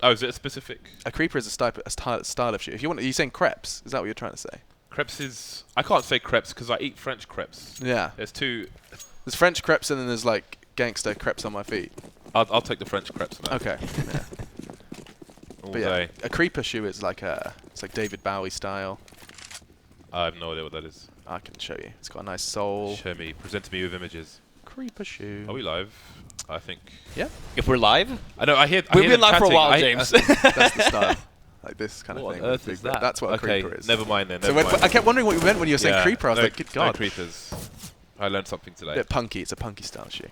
Oh, is it a specific? A creeper is a style of shoe. If you want, are you saying crepes? Is that what you're trying to say? Crepes is. I can't say crepes because I eat French crepes. Yeah. There's two. There's French crepes and then there's like gangster crepes on my feet. I'll take the French crepes, man. Okay. Yeah. All But yeah, day. a creeper shoe is like it's like David Bowie style. I have no idea what that is. I can show you. It's got a nice sole. Show me. Present me with images. Creeper shoe. Are we live? I think. Yeah. If we're live, I know. I hear. we've hear been them live for a chatting. while, I- James. That's the style. Like this kind What of on thing. earth Big is bit. that? That's what a Okay, creeper is. never mind then. So Never mind. I kept wondering what you meant when you were saying Yeah, creeper. I was no, like, good no God. creepers. I learned something today. Bit punky. It's a punky style shoe.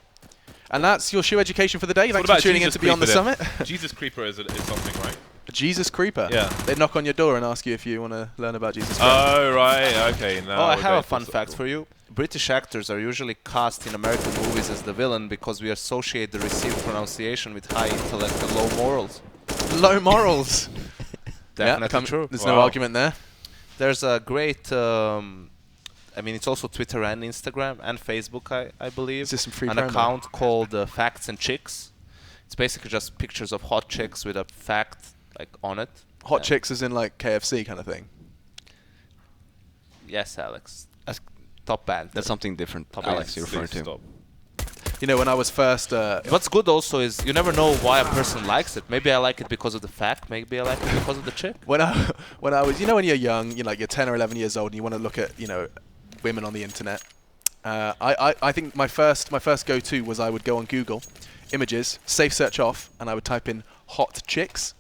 And that's your shoe education for the day. So Thanks what for about tuning in Jesus to Beyond the Creeper Summit. then? Jesus Creeper is something, right? Jesus Creeper. Yeah. They knock on your door and ask you if you want to learn about Jesus Christ. Oh right. Okay. Now. Oh, I we're have going a fun full fact circle. for you. British actors are usually cast in American movies as the villain because we associate the received pronunciation with high intellect and low morals. Low morals. Definitely true. There's no Wow. argument there. There's a great, I mean, it's also Twitter and Instagram and Facebook, I believe. Is this some free an promo? account called Facts and Chicks. It's basically just pictures of hot chicks with a fact like on it. Hot chicks is in like KFC kind of thing. Yes, Alex. Top band. that's something different. Top Alex, eight. you're referring Please to. stop. You know, when I was first... What's good also is you never know why a person likes it. Maybe I like it because of the fact. Maybe I like it because of the chick. when I was, you know, when you're young, you're 10 or 11 years old, and you want to look at, women on the internet. I think my first go-to was I would go on Google, images, safe search off, and I would type in hot chicks,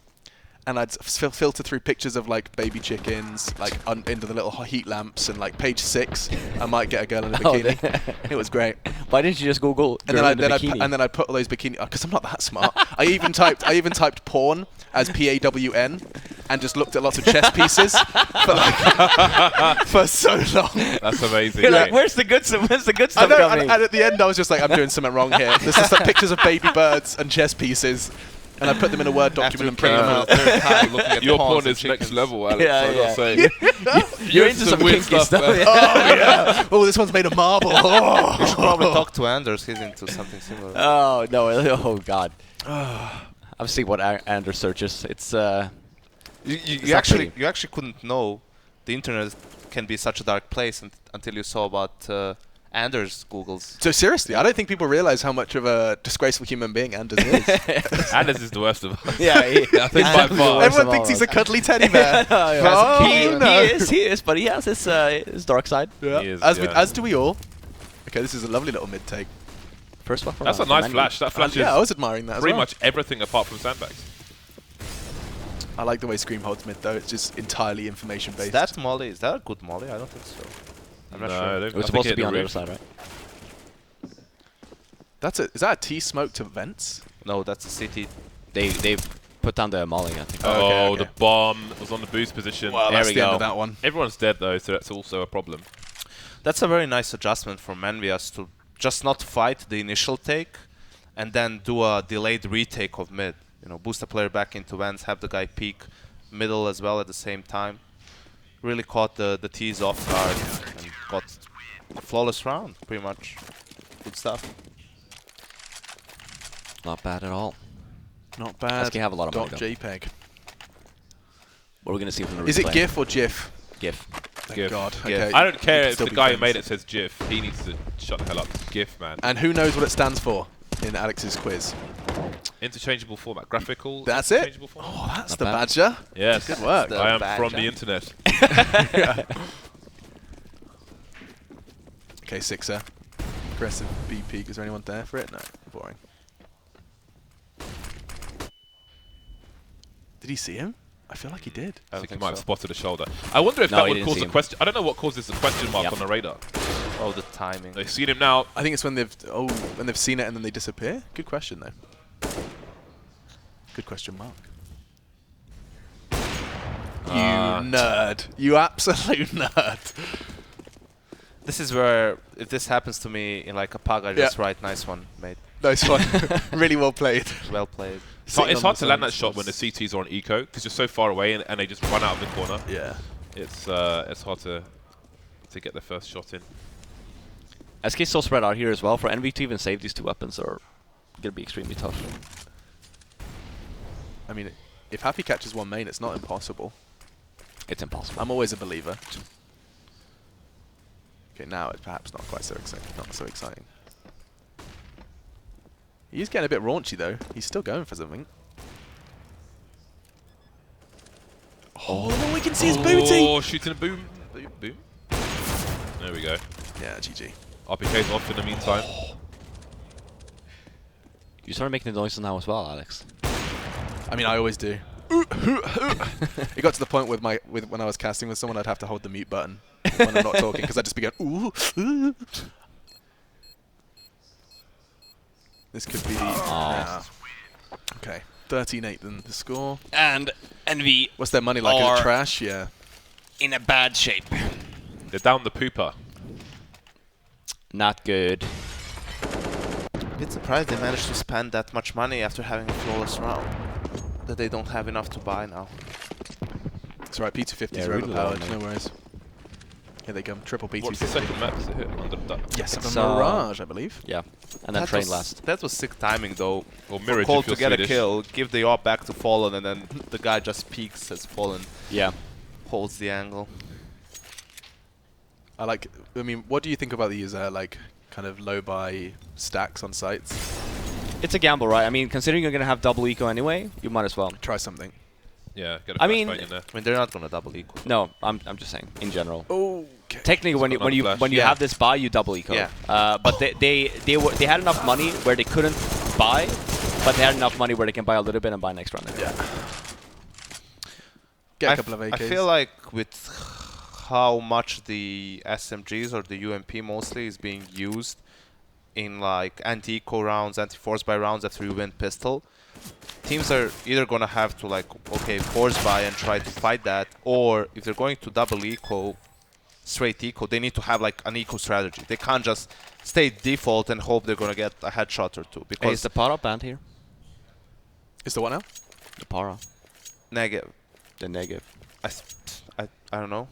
and I'd filter through pictures of like baby chickens, like into the little heat lamps, and like page 6, I might get a girl in a Oh, bikini. It was great. Why didn't you just Google And girl then in the bikini? and then I put all those bikini because I'm not that smart. I even typed porn as PAWN and just looked at lots of chess pieces for so long. That's amazing. You're like, mate. where's the good stuff? Where's the good I stuff know, coming? and at the end I was just like, I'm doing something wrong here. There's just like pictures of baby birds and chess pieces, and I put them in a Word document and print them out. Looking at Your pawns porn and is next chickens. level, Alex. Yeah, I yeah. gotta say. You're into some weird kinky stuff. man. yeah. Oh yeah. Oh, this one's made of marble. You should Oh. probably talk to Anders. He's into something similar. Oh no! Oh god! I've seen what Anders searches. It's You not actually pretty. couldn't know the internet can be such a dark place until you saw about Anders Googles. So seriously, I don't think people realize how much of a disgraceful human being Anders is. Anders is the worst of us. Yeah, I think by Anders is the far. worst. Everyone thinks he's a cuddly teddy bear. Oh, Oh, no. he is, but he has his dark side. Yeah. He is, As do we all. Okay, this is a lovely little mid take. First one. That's a nice flash. That flash Yeah, I is was admiring that as pretty well. much everything apart from sandbags. I like the way Scream holds mid though. It's just entirely information based. Is that molly? Is that a good molly? I don't think so. I'm not No, I sure. don't- It I was think supposed it to be hit on the other roof. side, right? Is that a T smoke to vents? No, that's a city. They put down the mauling, I think. Oh, okay, Oh, okay. the bomb was on the boost position. Well, There that's we the end go. of that one. Everyone's dead though, so that's also a problem. That's a very nice adjustment from EnVyUs to just not fight the initial take and then do a delayed retake of mid. You know, boost the player back into vents, have the guy peek middle as well at the same time. Really caught the T's off guard and got a flawless round, pretty much. Good stuff. Not bad at all. Not bad. SK have a lot of money, Dot though. JPEG. What are we gonna see from the Is it replay? GIF or GIF? GIF. Thank GIF. God. GIF. Okay. I don't care can if still the be guy who friends. made it says GIF. He needs to shut the hell up. GIF, man. And who knows what it stands for in Alex's quiz? Interchangeable format. Graphical. That's it. interchangeable format. Oh, that's Not the bad. badger. Yes. Good work. The I am badger. from the internet. Okay, sixer. Aggressive B peak. Is there anyone there for it? No. Boring. Did he see him? I feel like he did. I think he think might have so. spotted a shoulder. I wonder if No, that he would didn't cause see a him. question. I don't know what causes the question mark Yep. on the radar. Oh, the timing. They've seen him now. I think it's when they've seen it and then they disappear. Good question though. Good question mark. You nerd. You absolute nerd. This is where, if this happens to me in like a pug, I just write, nice one, mate. Nice one. Really well played. Well played. It's Sitting on hard the to land that zones shot when the was- CTs are on eco because you're so far away and they just run out of the corner. Yeah. It's hard to get the first shot in. SK still spread out here as well. For Envy to even save these two weapons are gonna be extremely tough. I mean, if Happy catches one main, it's not impossible. It's impossible. I'm always a believer. Okay, now it's perhaps not quite so exciting. He's getting a bit raunchy though. He's still going for something. Oh, all we can see is booty. Oh, shooting a boom. Boom. Boom. There we go. Yeah, GG. RPK's off in the meantime. You started making the noises now as well, Alex. I mean, I always do. It got to the point with when I was casting with someone, I'd have to hold the mute button when I'm not talking because I'd just be going, ooh, ooh. This could be the... Yeah. Okay, 13-8 then the score. And Envy What's their money like? Is Are- it trash? Yeah. in a bad shape. They're down the pooper. Not good. Bit surprised they managed to spend that much money after having a flawless round. That they don't have enough to buy now. It's alright, P250s Yeah, are really low, overpowered, mate. no worries. Here they come, triple P250. What's the second map? Is it here? Under the duck? Yes, It's, a Mirage, I believe. Yeah. And then That train was- last. That was sick timing though. Or For Mirage Cold if you're to get Swedish. a kill, give the AWP back to Fallen, and then the guy just peeks as Fallen Yeah. holds the angle. I mean, what do you think about these, like, kind of low-buy stacks on sites? It's a gamble, right? I mean, considering you're gonna have double eco anyway, you might as well. Try something. Yeah, get a I flashbang mean- in there. I mean, they're not gonna double equal. No, I'm just saying in general. Okay. Technically, when you got another flash. when you Yeah. have this buy, you double eco. Yeah. But they had enough money where they couldn't buy, but they had enough money where they can buy a little bit and buy next round. Yeah. Get a I couple of AKs. I feel like with how much the SMGs or the UMP mostly is being used in like anti-eco rounds, anti-force buy rounds after you win pistol, teams are either gonna have to like, okay, force buy and try to fight that, or if they're going to double eco, straight eco, they need to have like an eco strategy. They can't just stay default and hope they're gonna get a headshot or two, Hey, because is the para banned here? Is the what now? The para, negative. the negative. I don't know.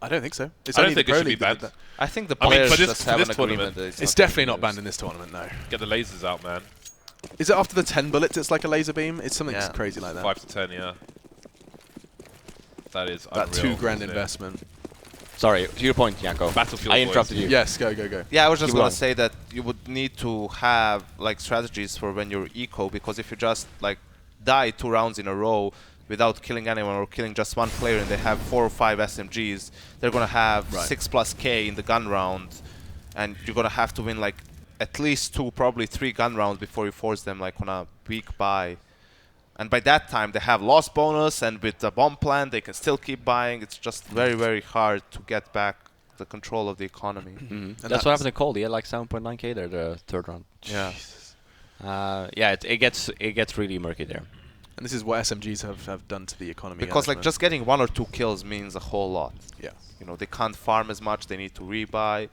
I don't think so. It's I only don't think the it Pro should be League that banned. did that. I think the I mean, players for this- just for have this an agreement tournament, that It's not definitely being not banned used. in this tournament, no. Get the lasers out, man. Is it after the 10 bullets it's like a laser beam? It's something Yeah. crazy like that. 5 to 10, yeah. That is That unreal, $2 grand isn't it? investment. Sorry, to your point, Yanko. Battlefield I boys. interrupted you. Yes, go, go, go. Yeah, I was just Keep gonna going. say that you would need to have like strategies for when you're eco, because if you just like die 2 rounds in a row without killing anyone or killing just one player and they have 4 or 5 SMGs, they're gonna have Right. 6+ K in the gun round, and you're gonna have to win like at least 2, probably 3 gun rounds before you force them like on a weak buy. And by that time they have loss bonus, and with the bomb plan they can still keep buying. It's just very, very hard to get back the control of the economy. Mhm. That's that's- what happened to Cold. He had like 7.9k there the third round. Yeah. Yeah, it gets really murky there. And this is what SMGs have done to the economy. Because like management. just getting 1 or 2 kills means a whole lot. Yeah. You know, they can't farm as much, they need to rebuy.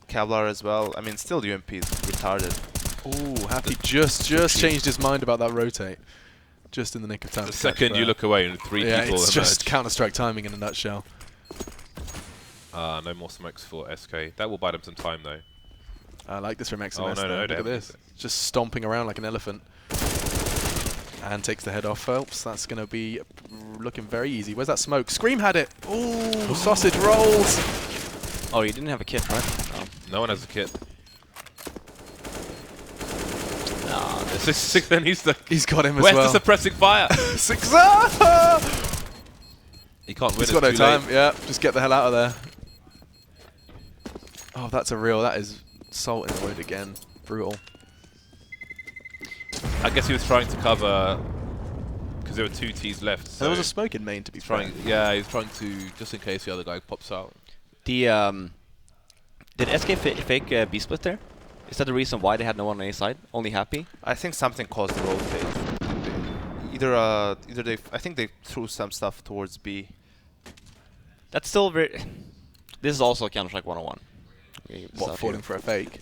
Kevlar as well. I mean, still UMP is retarded. Ooh, Happy just changed his mind about that rotate. Just in the nick of time. The to catch second you that. look away and 3 Yeah, people it's emerge. just Counter-Strike timing in a nutshell. No more smokes for SK. That will buy them some time though. I like this from XMS. Oh, no, though. no, they Look at haven't this. used it. Just stomping around like an elephant. And takes the head off Phelps. That's going to be looking very easy. Where's that smoke? Scream had it. Ooh, sausage rolls. Oh, you didn't have a kit, right? Oh. No one has a kit. Nah, Then he's the. He's got him as Where's well. the suppressing fire? Six. He can't win. He's It's got no too time. late. Yeah, just get the hell out of there. Oh, that's a real. That is salt in the wound again. Brutal. I guess he was trying to cover because there were 2 Ts left. So There was a smoke in main, to be fair. yeah, he's trying to just in case the other guy pops out. the did SK fake B split there? Is that the reason why they had no one on A side? Only Happy? I think something caused the rotate. Either they, I think they threw some stuff towards B. That's still very. This is also Counter-Strike 101. What, falling for a fake?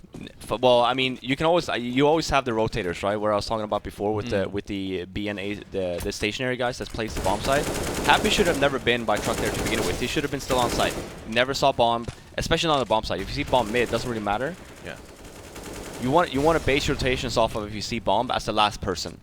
Well, I mean, you can always you always have the rotators, right? Where I was talking about before with the B and A, the stationary guys that plays the bomb side. Happy should have never been by truck there to begin with. He should have been still on site. Never saw bomb, especially not on the bomb side. If you see bomb mid, doesn't really matter. Yeah. You want to base your rotations off of if you see bomb as the last person.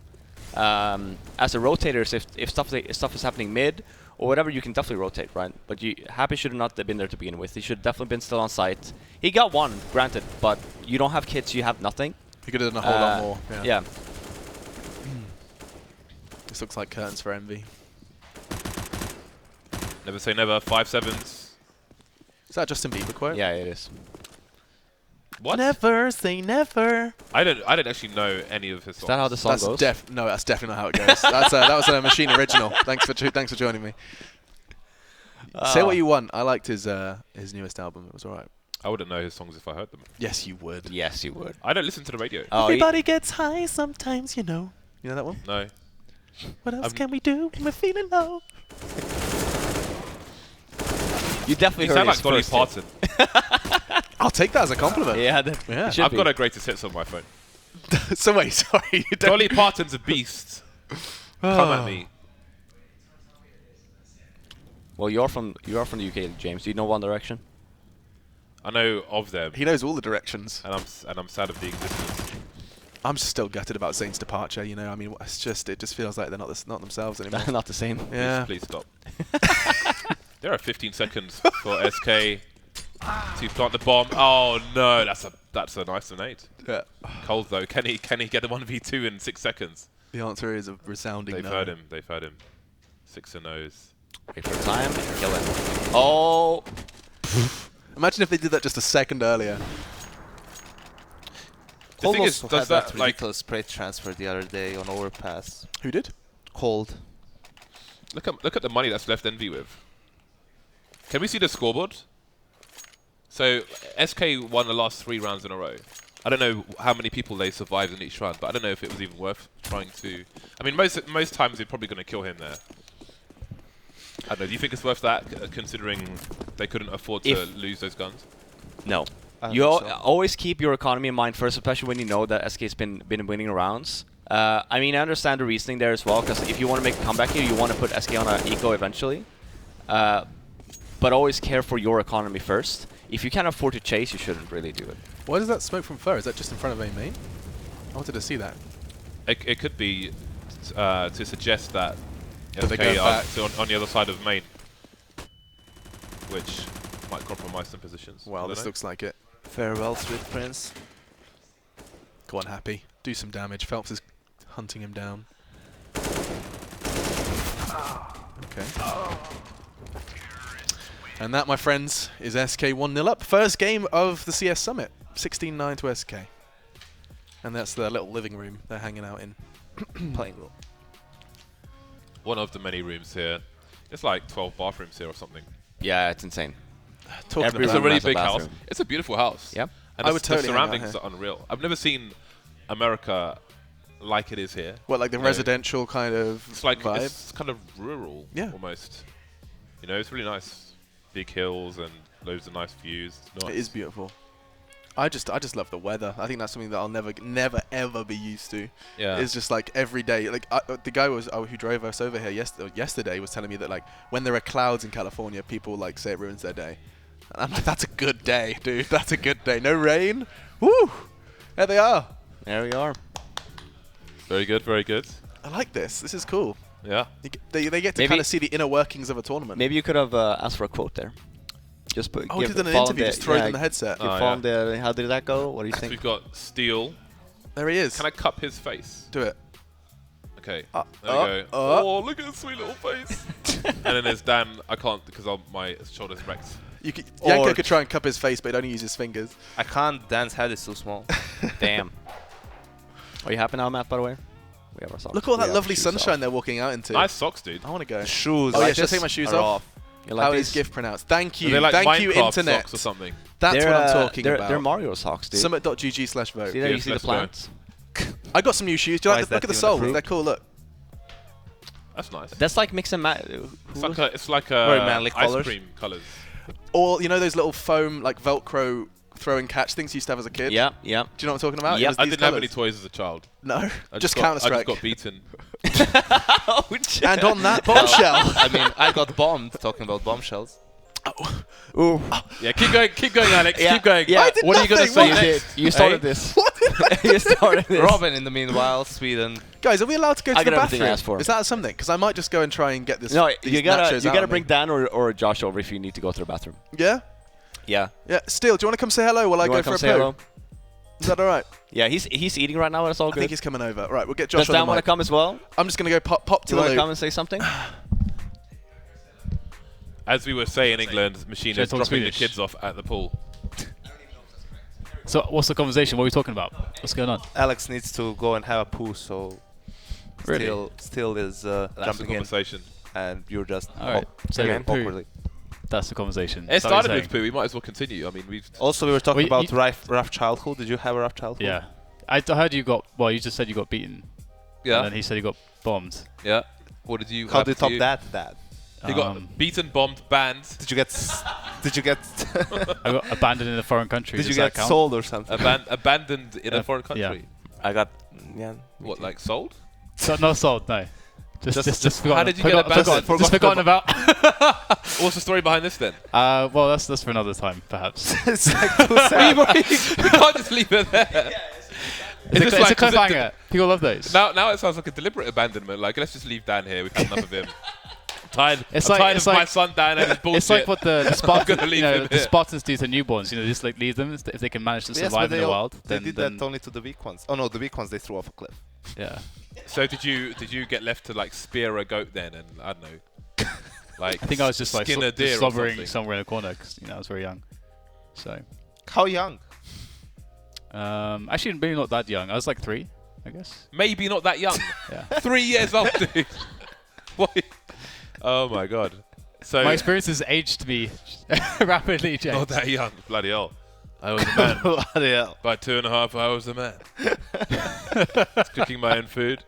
As a rotators, if stuff is happening mid or whatever, you can definitely rotate, right? But Happy should have not been there to begin with. He should definitely been still on site. He got 1, granted, but you don't have kits, you have nothing. He could have done a whole lot more. Yeah. This looks like curtains for Envy. Never say never. 5-7s. Is that a Justin Bieber quote? Yeah, it is. What? Never say never. I don't actually know any of his songs. Is that how the song goes? No, that's definitely not how it goes. That was a Machine original. Thanks for joining me. Say what you want. I liked his newest album. It was alright. I wouldn't know his songs if I heard them. Yes, you would. Yes, you would. I don't listen to the radio. Oh, Everybody gets high sometimes, you know. You know that one? No. What else I'm- can we do when we're feeling low? you definitely You heard sound his like Dolly first hit. Parton. I'll take that as a compliment. Yeah, Yeah. it should I've be. got a greatest hits on my phone. So wait, sorry. You don't- Dolly Parton's a beast. Come at me. Well, you are from the UK, James. Do you know One Direction? I know of them, He knows all the directions. and I'm sad of the existence. I'm just still gutted about Zayn's departure. You know, I mean, it just feels like they're not themselves anymore. Not the same. Yeah. Please stop. There are 15 seconds for SK to plant the bomb. Oh no, that's a nice grenade. Yeah. Cold though. Can he get the 1v2 in 6 seconds? The answer is a resounding They've no. heard him. They've heard him. 6 and O's. Wait for time and kill it. Oh, Imagine if they did that just a second earlier. The thing is, also does had that that like ridiculous spray transfer the other day on overpass? Who did? Cold. look at the money that's left Envy with. Can we see the scoreboard? So SK won the last 3 rounds in a row. I don't know how many people they survived in each round, but I don't know if it was even worth trying to. I mean, most times they're probably going to kill him there. I don't know. Do you think it's worth that, considering they couldn't afford to lose those guns? no. I You think so. always keep your economy in mind first, especially when you know that SK's been winning rounds. I mean, I understand the reasoning there as well, because if you want to make a comeback here, you want to put SK on an eco eventually. But always care for your economy first. If you can't afford to chase, you shouldn't really do it. Why does that smoke from fur? Is that just in front of A main? I wanted to see that. It could be to suggest that That they're SK going are back. on the other side of main, which might compromise some positions. Well, I this don't know. looks like it. Farewell, sweet prince. Go on, Happy. Do some damage. Phelps is hunting him down. Okay. And that, my friends, is SK 1-0 up. First game of the CS Summit. 16-9 to SK. And that's their little living room they're hanging out in. Playing room. One of the many rooms here. It's like 12 bathrooms here or something. Yeah, it's insane. Talking Every It's room a really has a big house. bathroom. It's a beautiful house. Yep. And I the, would totally the hang out surroundings here. are unreal. I've never seen America like it is here. What, like the You know, residential kind of It's like vibe? it's kind of rural, Yeah. almost. You know, it's really nice. Big hills and loads of nice views. It's nice. It is beautiful. I just love the weather. I think that's something that I'll never ever be used to. Yeah. It's just like every day. Like the guy who drove us over here yesterday was telling me that like when there are clouds in California, people like say it ruins their day. And I'm like, that's a good day, dude. That's a good day. No rain. Woo! There they are. There we are. Very good, very good. I like this. This is cool. Yeah. They get to Maybe- kind of see the inner workings of a tournament. Maybe you could have asked for a quote there. Just put. Oh, we give did an follow interview. the- Just throw it yeah, in the headset. give Oh, follow the. How did that go? What do you Next think? we've got Steel. There he is. Can I cup his face? Do it. Okay. Uh, There we go. Oh, look at his sweet little face. And then there's Dan. I can't because my shoulder's wrecked. You could, Or- Yanko could try and cup his face, but he'd only use his fingers. I can't. Dan's head is too small. Damn. Are you happy now, Matt? By the way, we have our socks. Look at all We that have lovely shoes sunshine off. they're walking out into. Nice socks, dude. I want to go. The shoes. Oh, yeah, like should I this take my shoes are off? You like How these? is GIF pronounced? Thank Are you. they like Thank you, Minecraft internet. socks or something? That's They're, what I'm talking they're, about. They're Mario socks, dude. Summit.gg/vote. See there? You Yes, see the let's go. plants? I got some new shoes. Do you Why like is the, look that at the even soles? approved? They're cool. Look. That's nice. That's like mix and match. It's like Very manly ice colours. cream colours. Or you know those little foam like Velcro throw and catch things you used to have as a kid? Yeah, yeah. Do you know what I'm talking about? Yep. It was I these didn't have any colours. toys as a child. No. I Just got- Counter-Strike. I just got beaten. And on that bombshell. I mean, I got bombed talking about bombshells. Ooh. Yeah, keep going, Alex. Yeah, Keep going. yeah. I did What are you gonna nothing. say What? next? You started Hey? this. What did I You started this. Robin, in the meanwhile, Sweden. Guys, are we allowed to go I to the got everything I bathroom? asked for. Is that something? Because I might just go and try and get this. No, these you gotta nachos out of bring me. Dan or Josh over if you need to go to the bathroom. Yeah. Yeah. Yeah. Still, do you want to come say hello while I You go wanna for come a say poo? hello? Is that all right? Yeah, he's eating right now. That's all I good. think he's coming over. All right, we'll get Josh Does on Dan the want to mic. come as well? I'm just gonna go pop to Do you the want to loop. come and say something? As we were saying in England, Machine Should I is talk dropping Swedish? the kids off at the pool. So what's the conversation? What are we talking about? What's going on? Alex needs to go and have a poo, so Really? still is That's the jumping in, conversation. and you're just All right. So hanging poo. awkwardly. That's the conversation. It Is that what started you're with poo. We might as well continue. I mean, we've. Also, we were talking Well, about rough childhood. Did you have a rough childhood? saying? Yeah. I heard you got. Well, you just said you got beaten. Yeah. And then he said he got bombed. Yeah. What did you? How happen did you top to that, Dad? You got beaten, bombed, banned, Did you get? Did you get? I got abandoned in a foreign country. Did you Does that get count? sold or something? abandoned in a foreign country. yeah. I got. Yeah. What, like sold? So, not sold, no. Just forgotten. how did you get abandoned? Just forgotten about. What's the story behind this then? Well, that's for another time, perhaps. It's like too sad. we can't just leave it there. It's a is like- cliffhanger. People love those. Now it sounds like a deliberate abandonment. Like, let's just leave Dan here. We've had enough of him. It's I'm like- tired it's of my like- son Dan and his bullshit. It's like what the Spartans, gonna leave you know, him the here. Spartans do to newborns. You know, just like leave them if they can manage to Yes, but survive in the wild. They Then, did then that only to the weak ones. Oh no, the weak ones they threw off a cliff. yeah. So did you get left to like spear a goat then, and I don't know, like I think I was just like skin a deer or slobbering something? somewhere in a corner because I was very young. So How young? actually, maybe not that young. I was like 3, I guess. Maybe not that young. Yeah. 3 years old, dude. What? Oh my god. So My experiences aged me rapidly, James. not that young. Bloody hell. I was a man. Bloody hell. By 2.5 hours a man. Cooking my own food.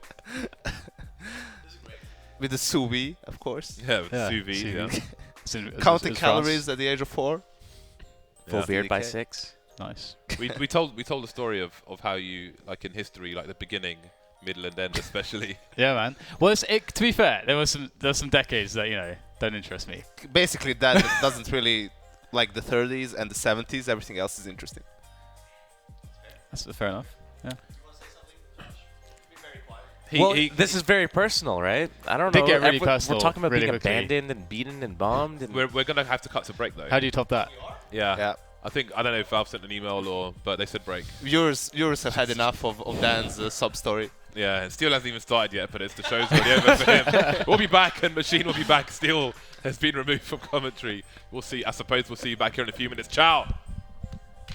With the sous vide, of course. Yeah, with Yeah, sous vide. sous Yeah. vide. It's in- Counting it's France. calories at the age of 4. Yeah. Beard by Okay. 6. Nice. we told the story of how you, like in history, like the beginning, middle, and end, especially. Yeah, man. Well, to be fair, there were some decades that don't interest me. Basically, that doesn't really like the 30s and the 70s. Everything else is interesting. That's fair enough. Yeah. This is very personal, right? I don't Did know. get really Everyone- personal We're talking about really being quickly. abandoned and beaten and bombed. And We're going to have to cut to break, though. How do you top that? Yeah. Yeah. I don't know if Valve sent an email but they said break. Viewers have had enough of Dan's sub story. Yeah, and Steel hasn't even started yet, but the show's already over for him. We'll be back, and Machine will be back. Steel has been removed from commentary. We'll see. I suppose we'll see you back here in a few minutes. Ciao!